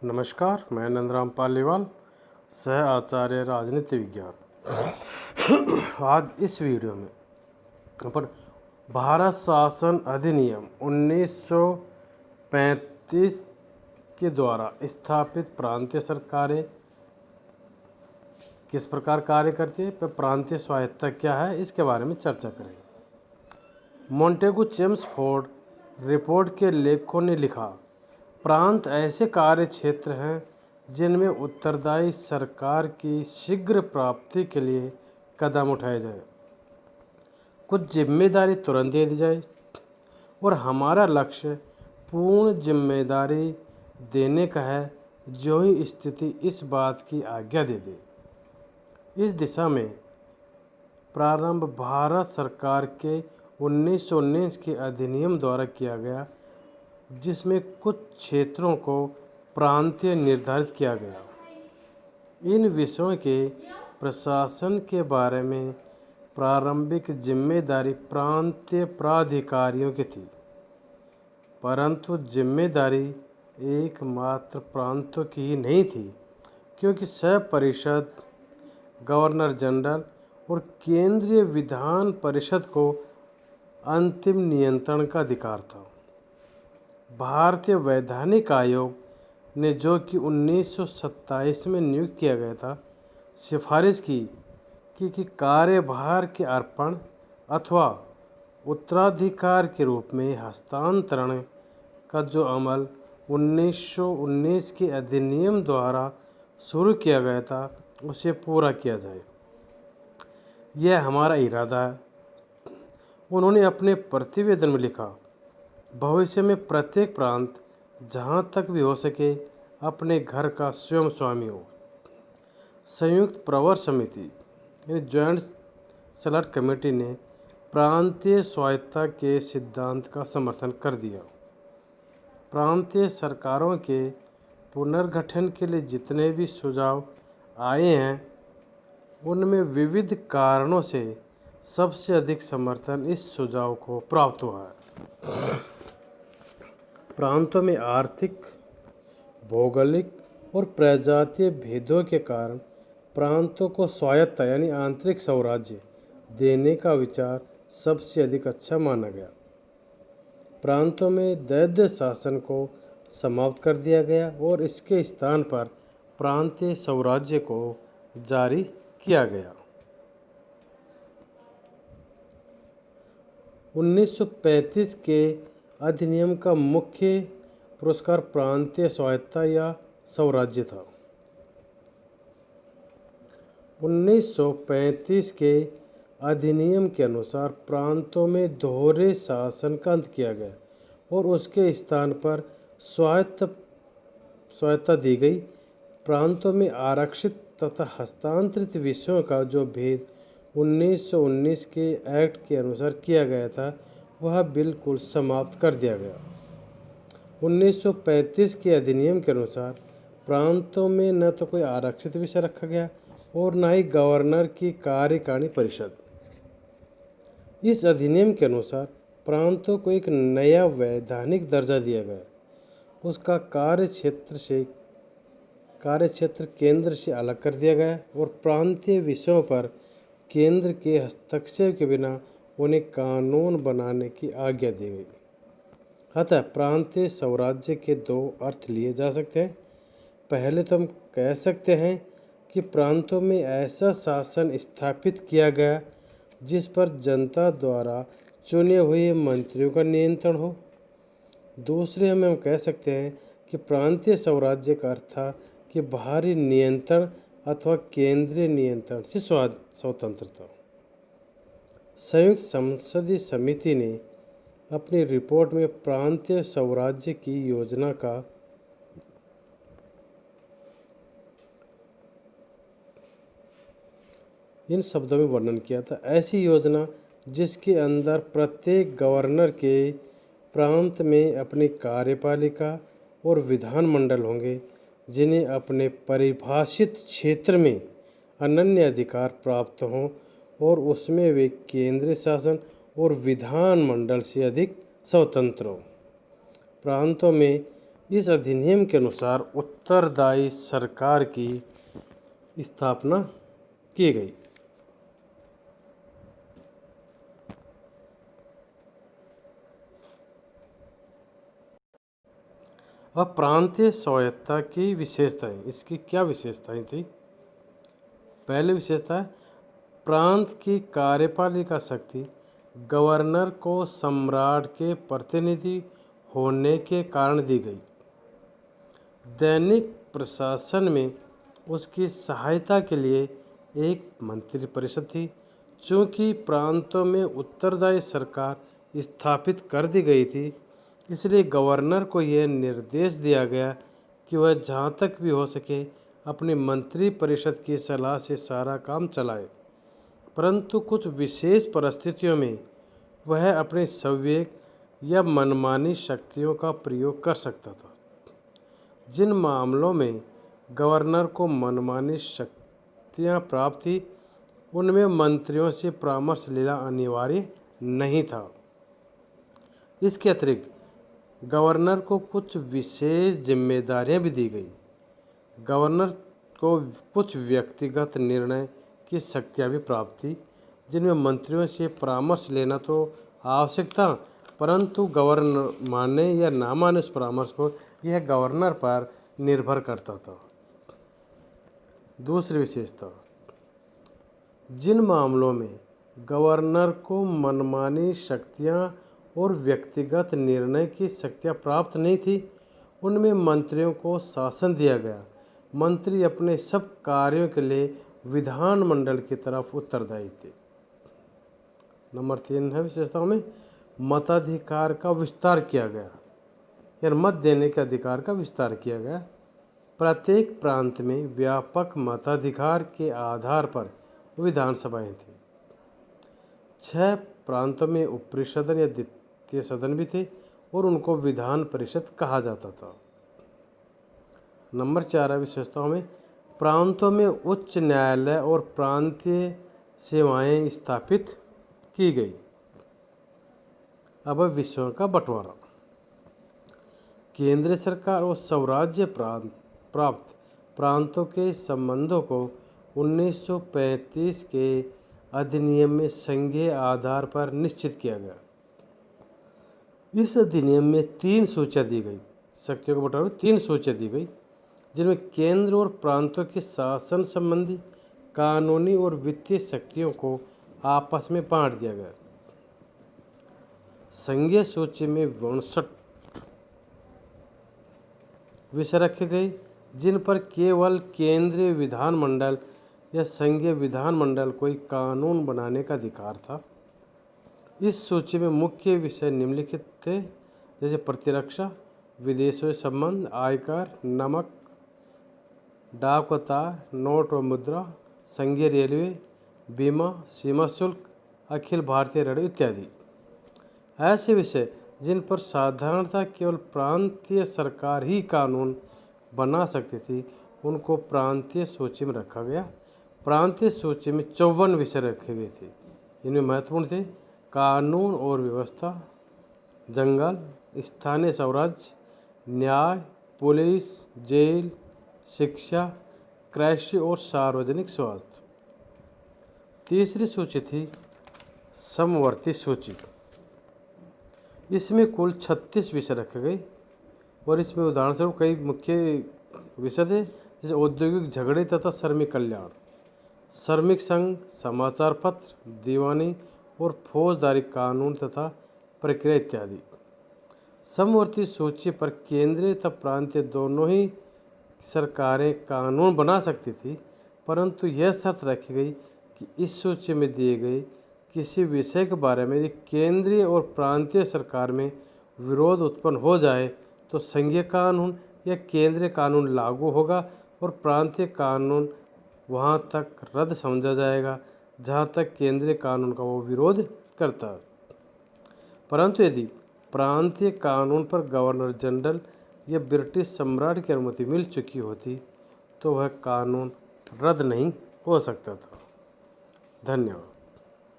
नमस्कार, मैं नंदराम पालीवाल, सह आचार्य राजनीति विज्ञान। आज इस वीडियो में अपन भारत शासन अधिनियम 1935 के द्वारा स्थापित प्रांतीय सरकारें किस प्रकार कार्य करती है, प्रांतीय स्वायत्तता क्या है, इसके बारे में चर्चा करेंगे। मोंटेगू चेम्सफोर्ड रिपोर्ट के लेखकों ने लिखा, प्रांत ऐसे कार्य क्षेत्र हैं जिनमें उत्तरदायी सरकार की शीघ्र प्राप्ति के लिए कदम उठाए जाए, कुछ जिम्मेदारी तुरंत दे दी जाए और हमारा लक्ष्य पूर्ण जिम्मेदारी देने का है, जो ही स्थिति इस बात की आज्ञा दे दे। इस दिशा में प्रारंभ भारत सरकार के 1919 के अधिनियम द्वारा किया गया, जिसमें कुछ क्षेत्रों को प्रांतीय निर्धारित किया गया। इन विषयों के प्रशासन के बारे में प्रारंभिक जिम्मेदारी प्रांतीय प्राधिकारियों की थी, परंतु जिम्मेदारी एकमात्र प्रांतों की ही नहीं थी, क्योंकि सह परिषद, गवर्नर जनरल और केंद्रीय विधान परिषद को अंतिम नियंत्रण का अधिकार था। भारतीय वैधानिक आयोग ने, जो कि 1927 में नियुक्त किया गया था, सिफारिश की कि कार्यभार के अर्पण अथवा उत्तराधिकार के रूप में हस्तांतरण का जो अमल 1919 के अधिनियम द्वारा शुरू किया गया था, उसे पूरा किया जाए। यह हमारा इरादा है। उन्होंने अपने प्रतिवेदन में लिखा, भविष्य में प्रत्येक प्रांत जहाँ तक भी हो सके अपने घर का स्वयं स्वामी हो। संयुक्त प्रवर समिति यानी जॉइंट सेलेक्ट कमेटी ने प्रांतीय स्वायत्तता के सिद्धांत का समर्थन कर दिया। प्रांतीय सरकारों के पुनर्गठन के लिए जितने भी सुझाव आए हैं, उनमें विविध कारणों से सबसे अधिक समर्थन इस सुझाव को प्राप्त हुआ है। प्रांतों में आर्थिक, भौगोलिक और प्रजातीय भेदों के कारण प्रांतों को स्वायत्तता यानी आंतरिक स्वराज्य देने का विचार सबसे अधिक अच्छा माना गया। प्रांतों में दैद्य शासन को समाप्त कर दिया गया और इसके स्थान पर प्रांतीय स्वराज्य को जारी किया गया। 1935 के अधिनियम का मुख्य पुरस्कार प्रांतीय स्वायत्तता या स्वराज्य था। 1935 के अधिनियम के अनुसार प्रांतों में दोहरे शासन का अंत किया गया और उसके स्थान पर स्वायत्तता दी गई। प्रांतों में आरक्षित तथा हस्तांतरित विषयों का जो भेद 1919 के एक्ट के अनुसार किया गया था, वह बिल्कुल समाप्त कर दिया गया। 1935 के अधिनियम के अनुसार प्रांतों में न तो कोई आरक्षित विषय रखा गया और न ही गवर्नर की कार्यकारिणी परिषद। इस अधिनियम के अनुसार प्रांतों को एक नया वैधानिक दर्जा दिया गया। उसका कार्यक्षेत्र केंद्र से अलग कर दिया गया और प्रांतीय विषयों पर केंद्र के हस्तक्षेप के बिना उन्हें कानून बनाने की आज्ञा दी गई। अतः प्रांतीय स्वराज्य के दो अर्थ लिए जा सकते हैं। पहले तो हम कह सकते हैं कि प्रांतों में ऐसा शासन स्थापित किया गया जिस पर जनता द्वारा चुने हुए मंत्रियों का नियंत्रण हो। दूसरे में हम कह सकते हैं कि प्रांतीय स्वराज्य का अर्थ था कि बाहरी नियंत्रण अथवा केंद्रीय नियंत्रण से स्वतंत्रता। संयुक्त संसदीय समिति ने अपनी रिपोर्ट में प्रांतीय स्वराज्य की योजना का इन शब्दों में वर्णन किया था, ऐसी योजना जिसके अंदर प्रत्येक गवर्नर के प्रांत में अपनी कार्यपालिका और विधानमंडल होंगे, जिन्हें अपने परिभाषित क्षेत्र में अनन्य अधिकार प्राप्त हों और उसमें वे केंद्रीय शासन और विधानमंडल से अधिक स्वतंत्र हों। प्रांतों में इस अधिनियम के अनुसार उत्तरदायी सरकार की स्थापना की गई। अब प्रांतीय स्वायत्तता की विशेषताएं, इसकी क्या विशेषताएं थी? पहली विशेषता है प्रांत की कार्यपालिका शक्ति गवर्नर को सम्राट के प्रतिनिधि होने के कारण दी गई। दैनिक प्रशासन में उसकी सहायता के लिए एक मंत्रिपरिषद थी। चूँकि प्रांतों में उत्तरदायी सरकार स्थापित कर दी गई थी, इसलिए गवर्नर को यह निर्देश दिया गया कि वह जहाँ तक भी हो सके अपनी मंत्रिपरिषद की सलाह से सारा काम चलाए, परंतु कुछ विशेष परिस्थितियों में वह अपने संवेग या मनमानी शक्तियों का प्रयोग कर सकता था। जिन मामलों में गवर्नर को मनमानी शक्तियाँ प्राप्त थी, उनमें मंत्रियों से परामर्श लेना अनिवार्य नहीं था। इसके अतिरिक्त गवर्नर को कुछ विशेष जिम्मेदारियां भी दी गई। गवर्नर को कुछ व्यक्तिगत निर्णय की शक्तियाँ भी प्राप्त थी, जिनमें मंत्रियों से परामर्श लेना तो आवश्यक था, परंतु गवर्नर माने या ना माने उस परामर्श को यह गवर्नर पर निर्भर करता था। दूसरी विशेषता, जिन मामलों में गवर्नर को मनमानी शक्तियाँ और व्यक्तिगत निर्णय की शक्तियाँ प्राप्त नहीं थी, उनमें मंत्रियों को शासन दिया गया। मंत्री अपने सब कार्यों के लिए विधानमंडल की तरफ उत्तरदायी थे। नंबर 3 है विशेषताओं में मताधिकार का विस्तार किया गया, या मत देने के अधिकार का विस्तार किया गया। प्रत्येक प्रांत में व्यापक मताधिकार के आधार पर विधानसभाएं थी। 6 प्रांतों में ऊपरी सदन या द्वितीय सदन भी थे और उनको विधान परिषद कहा जाता था। नंबर 4 विशेषताओं में प्रांतों में उच्च न्यायालय और प्रांतीय सेवाएं स्थापित की गई। अब विषयों का बंटवारा। केंद्र सरकार और स्वराज्य प्राप्त प्रांतों के संबंधों को 1935 के अधिनियम में संघीय आधार पर निश्चित किया गया। इस अधिनियम में 3 सूचियाँ दी गई। शक्तियों के बंटवारे में 3 सूचियाँ दी गई, जिनमें केंद्र और प्रांतों के शासन संबंधी कानूनी और वित्तीय शक्तियों को आपस में बांट दिया गया। संघीय सूची में 62 विषय रखे गए, जिन पर केवल केंद्रीय विधानमंडल या संघीय विधानमंडल को कानून बनाने का अधिकार था। इस सूची में मुख्य विषय निम्नलिखित थे, जैसे प्रतिरक्षा, विदेशों से संबंध, आयकर, नमक, डाक व तार, नोट व मुद्रा, संघीय रेलवे, बीमा, सीमा शुल्क, अखिल भारतीय ऋण इत्यादि। ऐसे विषय जिन पर साधारणतः केवल प्रांतीय सरकार ही कानून बना सकती थी, उनको प्रांतीय सूची में रखा गया। प्रांतीय सूची में 54 विषय रखे गए थे। इनमें महत्वपूर्ण थे कानून और व्यवस्था, जंगल, स्थानीय स्वराज्य, न्याय, पुलिस, जेल, शिक्षा, कृषि और सार्वजनिक स्वास्थ्य। तीसरी सूची थी समवर्ती सूची। इसमें कुल 36 विषय रखे गए और इसमें उदाहरण स्वरूप कई मुख्य विषय थे, जैसे औद्योगिक झगड़े तथा श्रमिक कल्याण, श्रमिक संघ, समाचार पत्र, दीवानी और फौजदारी कानून तथा प्रक्रिया इत्यादि। समवर्ती सूची पर केंद्रीय तथा प्रांतीय दोनों ही सरकारें कानून बना सकती थी, परंतु यह शर्त रखी गई कि इस सूची में दिए गए किसी विषय के बारे में यदि केंद्रीय और प्रांतीय सरकार में विरोध उत्पन्न हो जाए तो संघीय कानून या केंद्रीय कानून लागू होगा और प्रांतीय कानून वहाँ तक रद्द समझा जाएगा जहाँ तक केंद्रीय कानून का वो विरोध करता है। परंतु यदि प्रांतीय कानून पर गवर्नर जनरल या ब्रिटिश सम्राट की अनुमति मिल चुकी होती तो वह कानून रद्द नहीं हो सकता था। धन्यवाद।